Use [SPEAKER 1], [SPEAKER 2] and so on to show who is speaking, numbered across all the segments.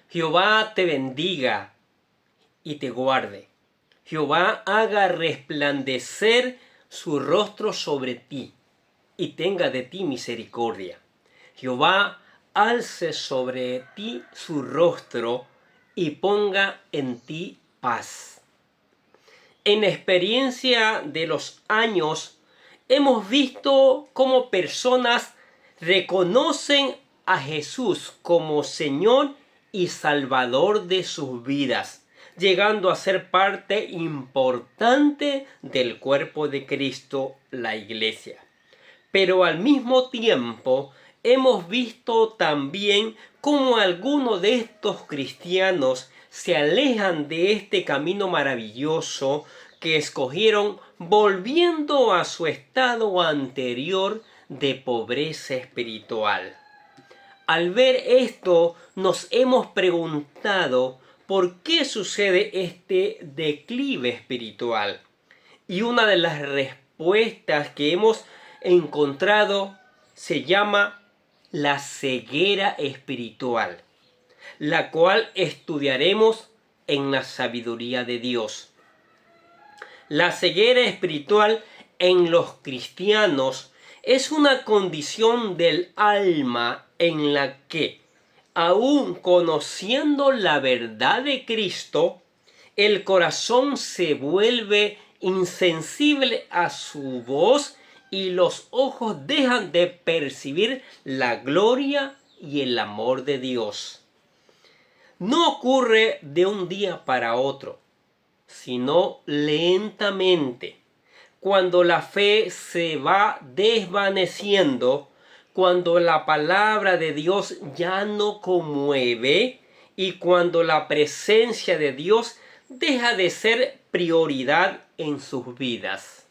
[SPEAKER 1] Jehová te bendiga y te guarde. Jehová haga resplandecer su rostro sobre ti y tenga de ti misericordia. Jehová alce sobre ti su rostro y ponga en ti paz. En la experiencia de los años, hemos visto cómo personas reconocen a Jesús como Señor y Salvador de sus vidas, llegando a ser parte importante del cuerpo de Cristo, la Iglesia. Pero al mismo tiempo, hemos visto también cómo algunos de estos cristianos se alejan de este camino maravilloso que escogieron, volviendo a su estado anterior de pobreza espiritual. Al ver esto, nos hemos preguntado por qué sucede este declive espiritual. Y una de las respuestas que hemos encontrado se llama la ceguera espiritual, la cual estudiaremos en la sabiduría de Dios. La ceguera espiritual en los cristianos es una condición del alma en la que, aun conociendo la verdad de Cristo, el corazón se vuelve insensible a su voz y los ojos dejan de percibir la gloria y el amor de Dios. No ocurre de un día para otro, sino lentamente, cuando la fe se va desvaneciendo, cuando la palabra de Dios ya no conmueve y cuando la presencia de Dios deja de ser prioridad en sus vidas.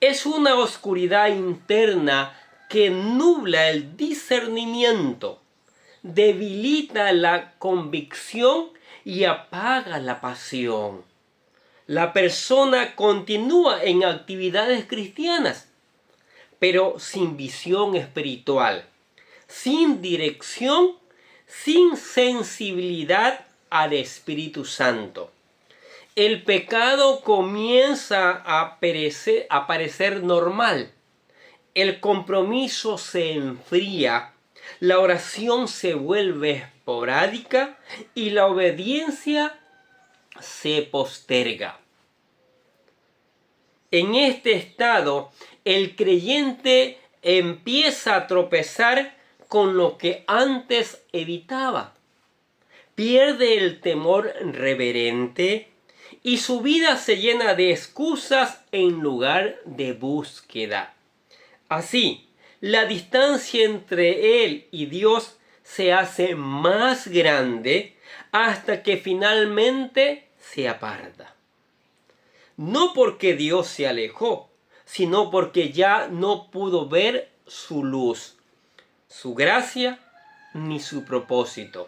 [SPEAKER 1] Es una oscuridad interna que nubla el discernimiento, debilita la convicción y apaga la pasión. La persona continúa en actividades cristianas, pero sin visión espiritual, sin dirección, sin sensibilidad al Espíritu Santo. El pecado comienza a parecer normal. El compromiso se enfría, la oración se vuelve esporádica y la obediencia se posterga. En este estado, el creyente empieza a tropezar con lo que antes evitaba. Pierde el temor reverente y su vida se llena de excusas en lugar de búsqueda. Así, la distancia entre él y Dios se hace más grande hasta que finalmente se aparta. No porque Dios se alejó, sino porque ya no pudo ver su luz, su gracia ni su propósito.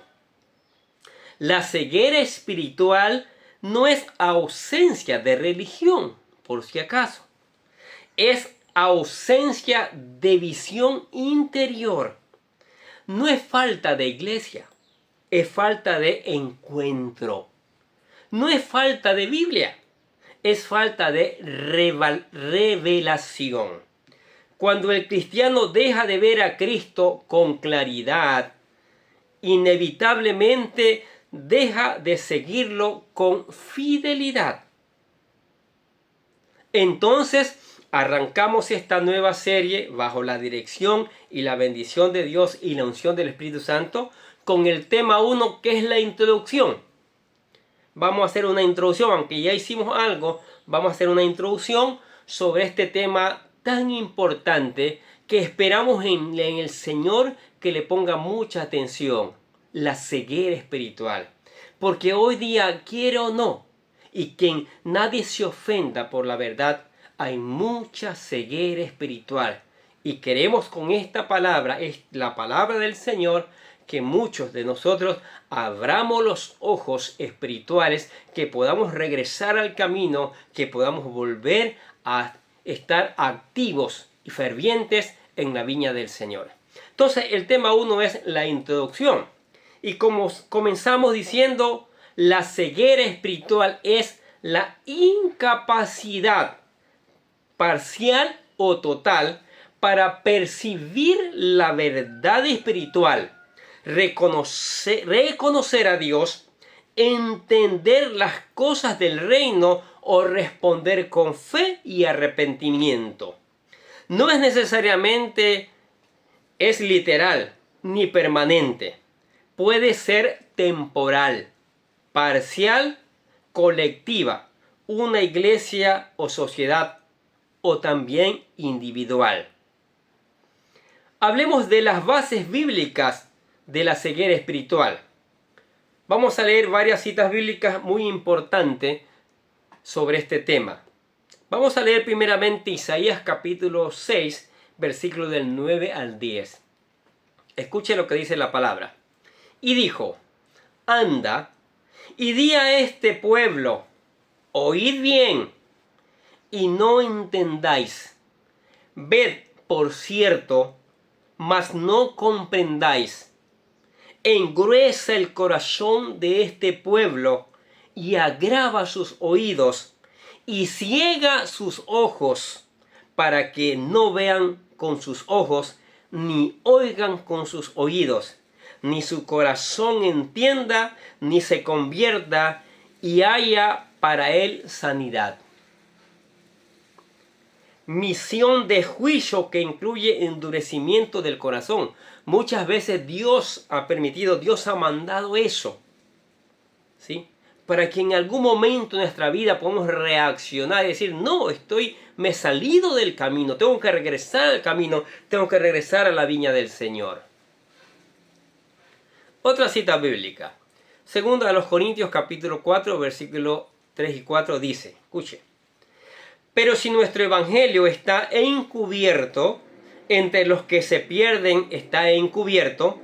[SPEAKER 1] La ceguera espiritual no es ausencia de religión, por si acaso. Es ausencia de visión interior. No es falta de iglesia, es falta de encuentro. No es falta de Biblia, es falta de revelación. Cuando el cristiano deja de ver a Cristo con claridad, inevitablemente deja de seguirlo con fidelidad. Entonces, arrancamos esta nueva serie bajo la dirección y la bendición de Dios y la unción del Espíritu Santo con el tema 1, que es la introducción. Vamos a hacer una introducción, aunque ya hicimos algo, vamos a hacer una introducción sobre este tema tan importante que esperamos en el Señor que le ponga mucha atención, la ceguera espiritual. Porque hoy día, quiera o no, y que nadie se ofenda por la verdad, hay mucha ceguera espiritual. Y queremos con esta palabra, es la palabra del Señor, que muchos de nosotros abramos los ojos espirituales, que podamos regresar al camino, que podamos volver a estar activos y fervientes en la viña del Señor. Entonces, el tema 1 es la introducción. Y como comenzamos diciendo, la ceguera espiritual es la incapacidad parcial o total para percibir la verdad espiritual, reconocer a Dios, entender las cosas del reino o responder con fe y arrepentimiento. No es necesariamente literal ni permanente. Puede ser temporal, parcial, colectiva, una iglesia o sociedad, o también individual. Hablemos de las bases bíblicas de la ceguera espiritual. Vamos a leer varias citas bíblicas muy importantes sobre este tema. Vamos a leer primeramente Isaías capítulo 6, versículos del 9 al 10. Escuche lo que dice la palabra. Y dijo, anda y di a este pueblo, oíd bien y no entendáis. Ved, por cierto, mas no comprendáis. Engruesa el corazón de este pueblo y agrava sus oídos y ciega sus ojos para que no vean con sus ojos ni oigan con sus oídos, ni su corazón entienda, ni se convierta y haya para él sanidad. Misión de juicio que incluye endurecimiento del corazón. Muchas veces Dios ha permitido, Dios ha mandado eso, ¿sí? Para que en algún momento de nuestra vida podamos reaccionar y decir, no, me he salido del camino, tengo que regresar al camino, tengo que regresar a la viña del Señor. Otra cita bíblica. Segunda a los Corintios capítulo 4, versículos 3 y 4 dice, escuche. Pero si nuestro evangelio está encubierto, entre los que se pierden está encubierto,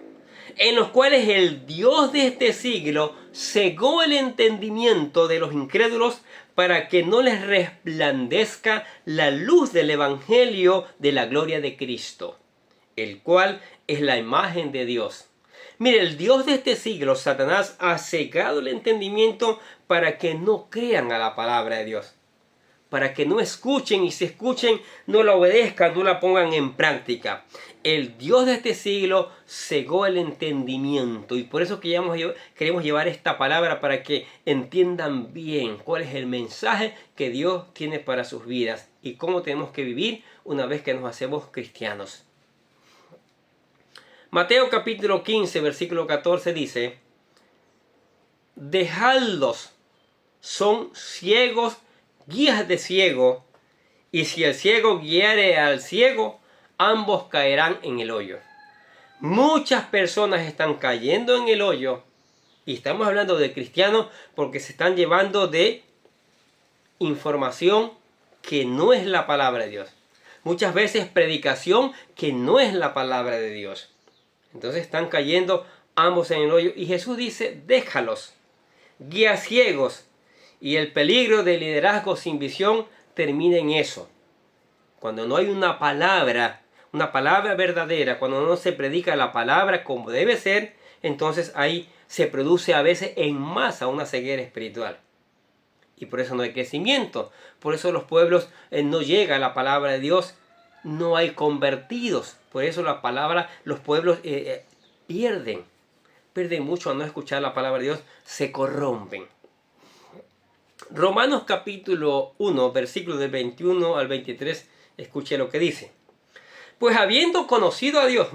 [SPEAKER 1] en los cuales el Dios de este siglo cegó el entendimiento de los incrédulos para que no les resplandezca la luz del evangelio de la gloria de Cristo, el cual es la imagen de Dios. Mire, el Dios de este siglo, Satanás, ha cegado el entendimiento para que no crean a la palabra de Dios. Para que no escuchen y si escuchen no la obedezcan, no la pongan en práctica. El Dios de este siglo cegó el entendimiento y por eso queremos llevar esta palabra para que entiendan bien cuál es el mensaje que Dios tiene para sus vidas y cómo tenemos que vivir una vez que nos hacemos cristianos. Mateo capítulo 15, versículo 14 dice, dejadlos, son ciegos, guías de ciego, y si el ciego guiare al ciego, ambos caerán en el hoyo. Muchas personas están cayendo en el hoyo, y estamos hablando de cristianos porque se están llevando de información que no es la palabra de Dios. Muchas veces predicación que no es la palabra de Dios. Entonces están cayendo ambos en el hoyo, y Jesús dice, déjalos, guías ciegos. Y el peligro del liderazgo sin visión termina en eso. Cuando no hay una palabra verdadera, cuando no se predica la palabra como debe ser, entonces ahí se produce a veces en masa una ceguera espiritual. Y por eso no hay crecimiento. Por eso los pueblos no llega a la palabra de Dios, no hay convertidos. Por eso los pueblos pierden mucho al no escuchar la palabra de Dios, se corrompen. Romanos capítulo 1, versículos del 21 al 23, escuche lo que dice. Pues habiendo conocido a Dios,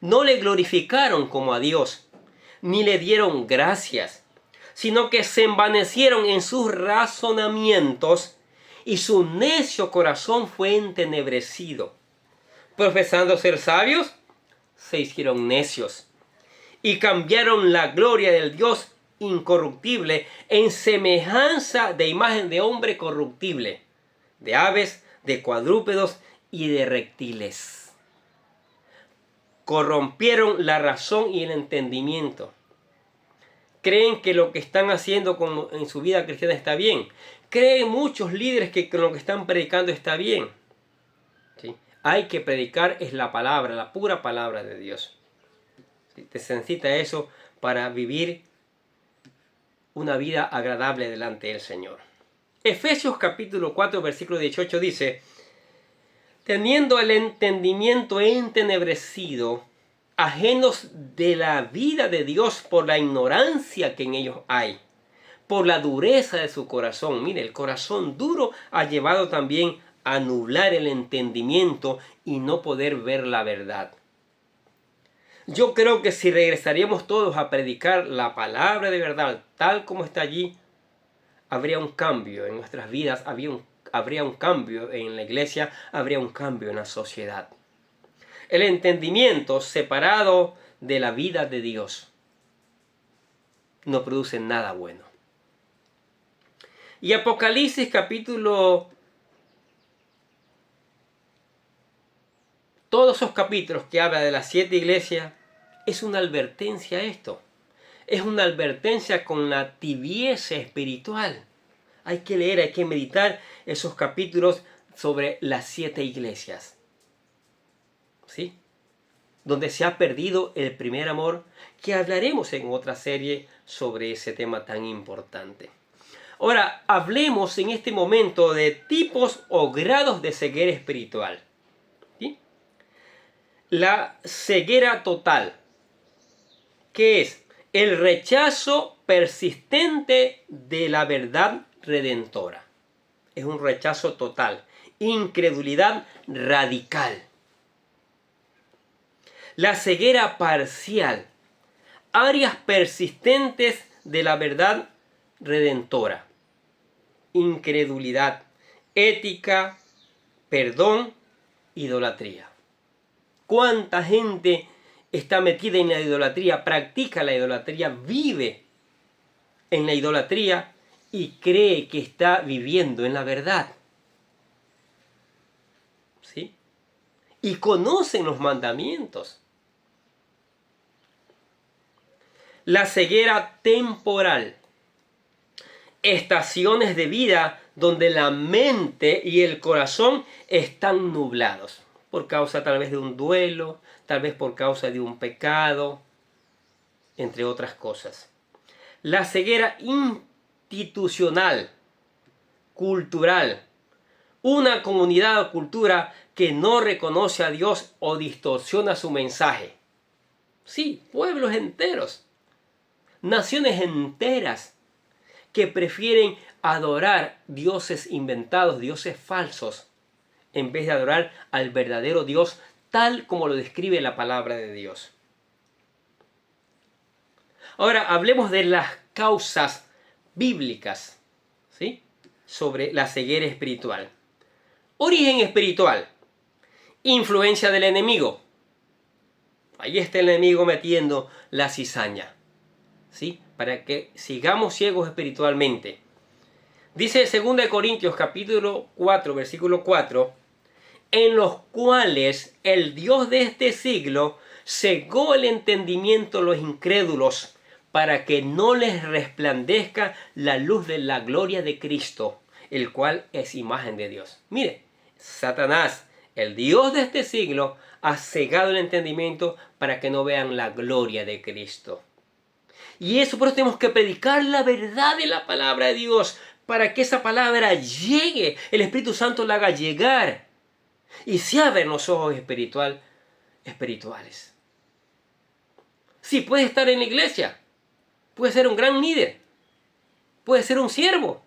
[SPEAKER 1] no le glorificaron como a Dios, ni le dieron gracias, sino que se envanecieron en sus razonamientos, y su necio corazón fue entenebrecido. Profesando ser sabios, se hicieron necios, y cambiaron la gloria del Dios incorruptible en semejanza de imagen de hombre corruptible, de aves, de cuadrúpedos y de reptiles. Corrompieron la razón y el entendimiento. Creen que lo que están haciendo en su vida cristiana está bien. Creen muchos líderes que lo que están predicando está bien. ¿Sí? Hay que predicar es la palabra, la pura palabra de Dios. Se necesita eso para vivir una vida agradable delante del Señor. Efesios capítulo 4, versículo 18 dice: teniendo el entendimiento entenebrecido, ajenos de la vida de Dios por la ignorancia que en ellos hay, por la dureza de su corazón. Mire, el corazón duro ha llevado también a nublar el entendimiento y no poder ver la verdad. Yo creo que si regresaríamos todos a predicar la palabra de verdad tal como está allí, habría un cambio en nuestras vidas, habría un cambio en la iglesia, habría un cambio en la sociedad. El entendimiento separado de la vida de Dios no produce nada bueno. Y Apocalipsis capítulo... Todos esos capítulos que habla de las 7 iglesias es una advertencia a esto. Es una advertencia con la tibieza espiritual. Hay que leer, hay que meditar esos capítulos sobre las 7 iglesias. ¿Sí? Donde se ha perdido el primer amor, que hablaremos en otra serie sobre ese tema tan importante. Ahora, hablemos en este momento de tipos o grados de ceguera espiritual. ¿Sí? La ceguera total, que es el rechazo persistente de la verdad redentora. Es un rechazo total. Incredulidad radical. La ceguera parcial. Áreas persistentes de la verdad redentora. Incredulidad, ética, perdón, idolatría. ¿Cuánta gente está metida en la idolatría, practica la idolatría, vive en la idolatría y cree que está viviendo en la verdad? ¿Sí? Y conocen los mandamientos. La ceguera temporal. Estaciones de vida donde la mente y el corazón están nublados. Por causa tal vez de un duelo, tal vez por causa de un pecado, entre otras cosas. La ceguera institucional, cultural. Una comunidad o cultura que no reconoce a Dios o distorsiona su mensaje. Sí, pueblos enteros, naciones enteras que prefieren adorar dioses inventados, dioses falsos, en vez de adorar al verdadero Dios tal como lo describe la palabra de Dios. Ahora hablemos de las causas bíblicas, ¿sí?, sobre la ceguera espiritual. Origen espiritual. Influencia del enemigo. Ahí está el enemigo metiendo la cizaña, ¿sí?, para que sigamos ciegos espiritualmente. Dice 2 Corintios capítulo 4, versículo 4, en los cuales el Dios de este siglo cegó el entendimiento de los incrédulos para que no les resplandezca la luz de la gloria de Cristo, el cual es imagen de Dios. Mire, Satanás, el Dios de este siglo, ha cegado el entendimiento para que no vean la gloria de Cristo. Y eso por eso tenemos que predicar la verdad de la palabra de Dios, para que esa palabra llegue, el Espíritu Santo la haga llegar y se abren los ojos espirituales. Sí, puedes estar en la iglesia, puedes ser un gran líder, puedes ser un siervo.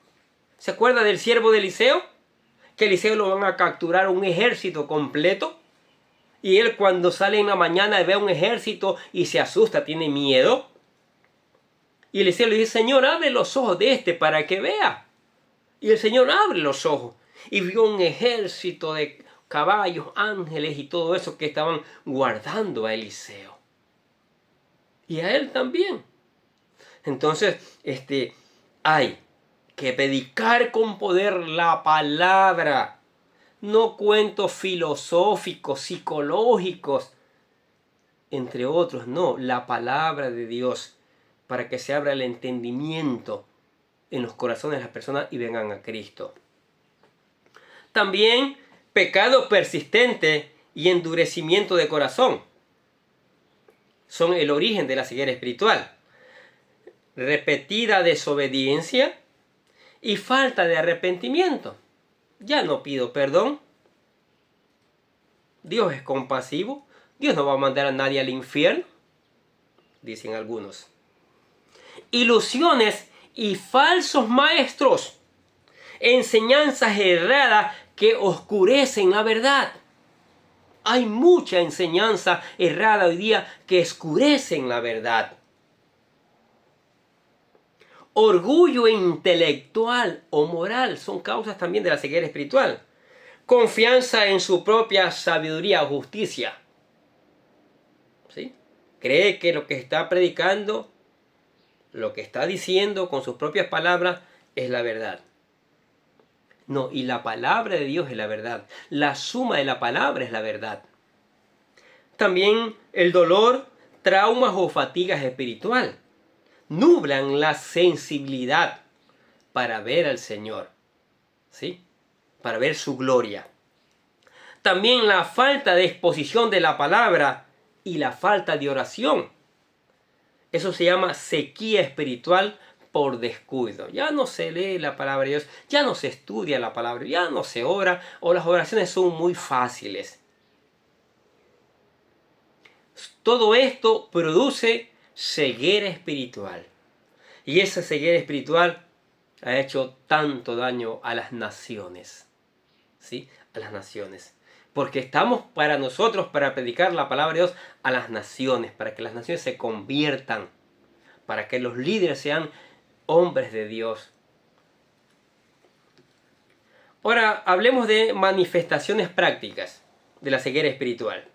[SPEAKER 1] ¿Se acuerda del siervo de Eliseo? Que Eliseo lo van a capturar un ejército completo. Y él cuando sale en la mañana ve a un ejército y se asusta, tiene miedo. Y Eliseo le dice, Señor, abre los ojos de este para que vea. Y el Señor abre los ojos y vio un ejército de caballos, ángeles y todo eso que estaban guardando a Eliseo. Y a él también. Entonces, hay que predicar con poder la palabra. No cuentos filosóficos, psicológicos, entre otros. No, la palabra de Dios, para que se abra el entendimiento en los corazones de las personas y vengan a Cristo. También pecado persistente y endurecimiento de corazón. son el origen de la ceguera espiritual. Repetida desobediencia y falta de arrepentimiento. Ya no pido perdón. Dios es compasivo. Dios no va a mandar a nadie al infierno, dicen algunos. Ilusiones y falsos maestros. Enseñanzas erradas que oscurecen la verdad. Hay mucha enseñanza errada hoy día que oscurecen la verdad. Orgullo intelectual o moral son causas también de la ceguera espiritual. Confianza en su propia sabiduría o justicia. ¿Sí? Cree que lo que está predicando, lo que está diciendo con sus propias palabras es la verdad. No, y la palabra de Dios es la verdad. La suma de la palabra es la verdad. También el dolor, traumas o fatigas espiritual nublan la sensibilidad para ver al Señor, ¿sí? Para ver su gloria. También la falta de exposición de la palabra y la falta de oración. Eso se llama sequía espiritual por descuido. Ya no se lee la palabra de Dios, ya no se estudia la palabra, ya no se ora, o las oraciones son muy fáciles. Todo esto produce ceguera espiritual. Y esa ceguera espiritual ha hecho tanto daño a las naciones. ¿Sí? A las naciones. Porque estamos para nosotros, para predicar la palabra de Dios a las naciones, para que las naciones se conviertan, para que los líderes sean hombres de Dios. Ahora hablemos de manifestaciones prácticas de la ceguera espiritual.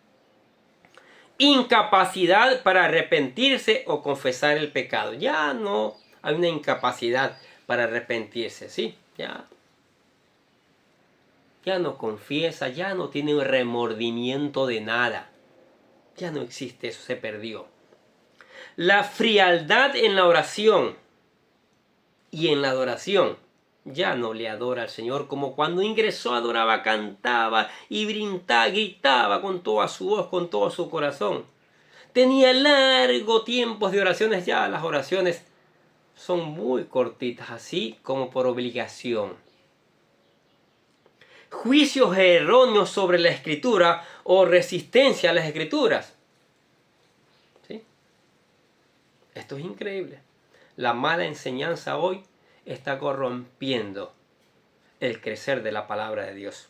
[SPEAKER 1] Incapacidad para arrepentirse o confesar el pecado. Ya no hay una incapacidad para arrepentirse, ¿sí? Ya no confiesa, ya no tiene un remordimiento de nada. Ya no existe, eso se perdió. La frialdad en la oración y en la adoración. Ya no le adora al Señor como cuando ingresó, adoraba, cantaba y brindaba, gritaba con toda su voz, con todo su corazón. Tenía largo tiempos de oraciones, ya las oraciones son muy cortitas, así como por obligación. Juicios erróneos sobre la escritura o resistencia a las escrituras. ¿Sí? Esto es increíble. La mala enseñanza hoy está corrompiendo el crecer de la palabra de Dios.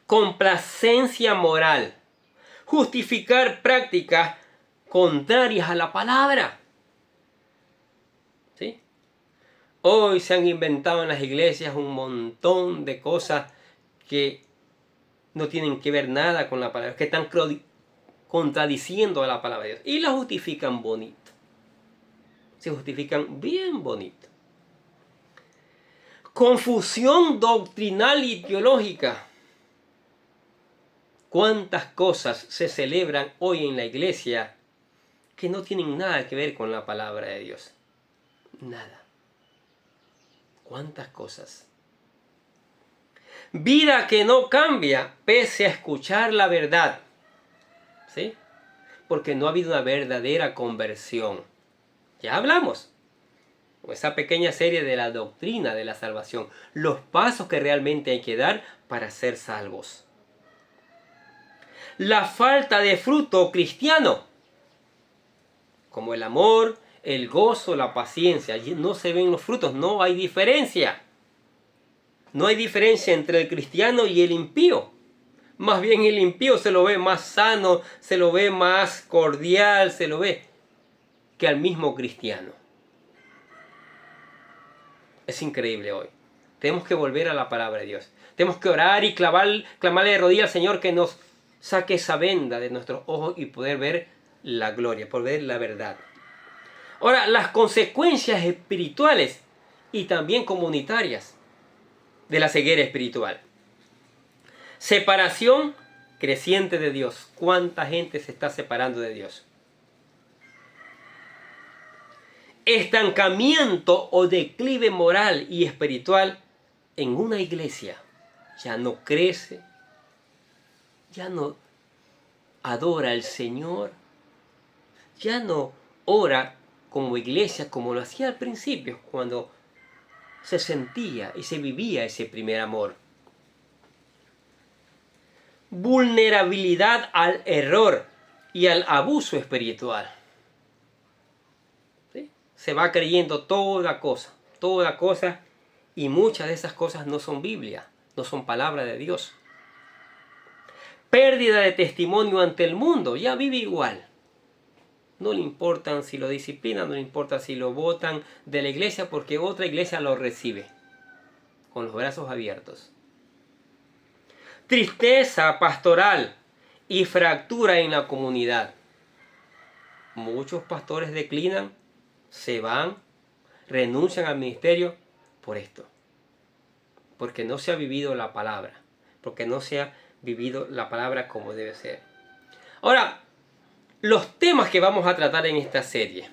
[SPEAKER 1] Complacencia moral. Justificar prácticas contrarias a la palabra. ¿Sí? Hoy se han inventado en las iglesias un montón de cosas que no tienen que ver nada con la palabra, que están contradiciendo a la palabra de Dios. Y la justifican bonito. Se justifican bien bonito. Confusión doctrinal y teológica. ¿Cuántas cosas se celebran hoy en la iglesia que no tienen nada que ver con la palabra de Dios? Nada. ¿Cuántas cosas? Vida que no cambia pese a escuchar la verdad. ¿Sí? Porque no ha habido una verdadera conversión. Ya hablamos. Esa pequeña serie de la doctrina de la salvación. Los pasos que realmente hay que dar para ser salvos. La falta de fruto cristiano. Como el amor, el gozo, la paciencia. Allí no se ven los frutos, no hay diferencia. No hay diferencia entre el cristiano y el impío. Más bien el impío se lo ve más sano, se lo ve más cordial, se lo ve que al mismo cristiano. Es increíble hoy. Tenemos que volver a la palabra de Dios. Tenemos que orar y clamarle de rodillas al Señor que nos saque esa venda de nuestros ojos y poder ver la gloria, poder ver la verdad. Ahora, las consecuencias espirituales y también comunitarias de la ceguera espiritual. Separación creciente de Dios. ¿Cuánta gente se está separando de Dios? Estancamiento o declive moral y espiritual en una iglesia. Ya no crece, ya no adora al Señor, ya no ora como iglesia como lo hacía al principio, cuando se sentía y se vivía ese primer amor. Vulnerabilidad al error y al abuso espiritual. ¿Sí? Se va creyendo toda cosa, y muchas de esas cosas no son Biblia, no son palabra de Dios. Pérdida de testimonio ante el mundo, ya vive igual. No le importan si lo disciplinan, no le importa si lo botan de la iglesia, porque otra iglesia lo recibe con los brazos abiertos. Tristeza pastoral y fractura en la comunidad. Muchos pastores declinan, se van, renuncian al ministerio por esto. Porque no se ha vivido la palabra. Porque no se ha vivido la palabra como debe ser. Ahora, los temas que vamos a tratar en esta serie.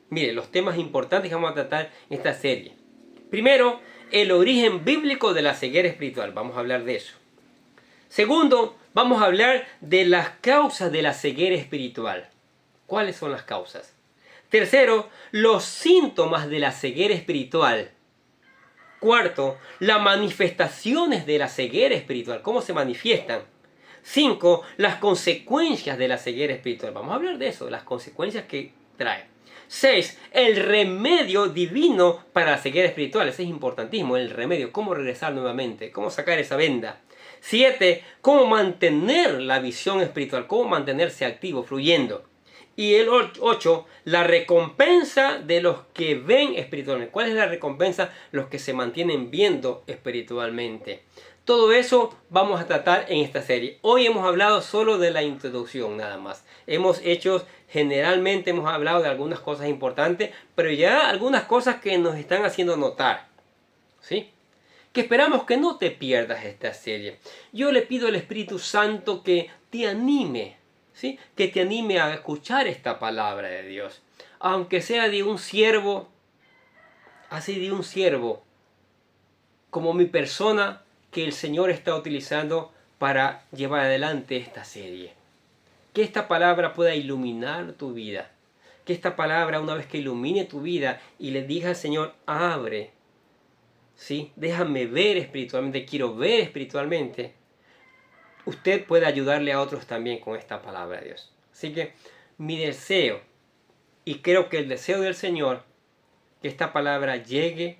[SPEAKER 1] Mire, los temas importantes que vamos a tratar en esta serie. Primero, el origen bíblico de la ceguera espiritual. Vamos a hablar de eso. Segundo, vamos a hablar de las causas de la ceguera espiritual. ¿Cuáles son las causas? Tercero, los síntomas de la ceguera espiritual. Cuarto, las manifestaciones de la ceguera espiritual. ¿Cómo se manifiestan? 5. Las consecuencias de la ceguera espiritual. Vamos a hablar de eso, de las consecuencias que trae. 6. El remedio divino para la ceguera espiritual. Ese es importantísimo, el remedio. Cómo regresar nuevamente, cómo sacar esa venda. 7. Cómo mantener la visión espiritual, cómo mantenerse activo, fluyendo. Y el 8, la recompensa de los que ven espiritualmente. ¿Cuál es la recompensa? Los que se mantienen viendo espiritualmente. Todo eso vamos a tratar en esta serie. Hoy hemos hablado solo de la introducción nada más. Generalmente hemos hablado de algunas cosas importantes, pero ya algunas cosas que nos están haciendo notar. ¿Sí? Que esperamos que no te pierdas esta serie. Yo le pido al Espíritu Santo que te anime. ¿Sí? Que te anime a escuchar esta palabra de Dios. Aunque sea de un siervo, así de un siervo, como mi persona, que el Señor está utilizando para llevar adelante esta serie. Que esta palabra pueda iluminar tu vida. Que esta palabra, una vez que ilumine tu vida y le diga al Señor, abre, ¿sí? Déjame ver espiritualmente, quiero ver espiritualmente. Usted puede ayudarle a otros también con esta palabra de Dios. Así que mi deseo, y creo que el deseo del Señor, que esta palabra llegue,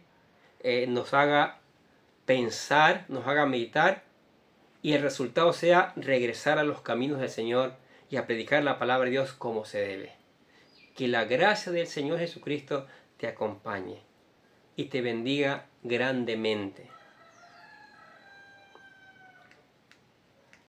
[SPEAKER 1] nos haga pensar, nos haga meditar, y el resultado sea regresar a los caminos del Señor y a predicar la palabra de Dios como se debe. Que la gracia del Señor Jesucristo te acompañe y te bendiga grandemente.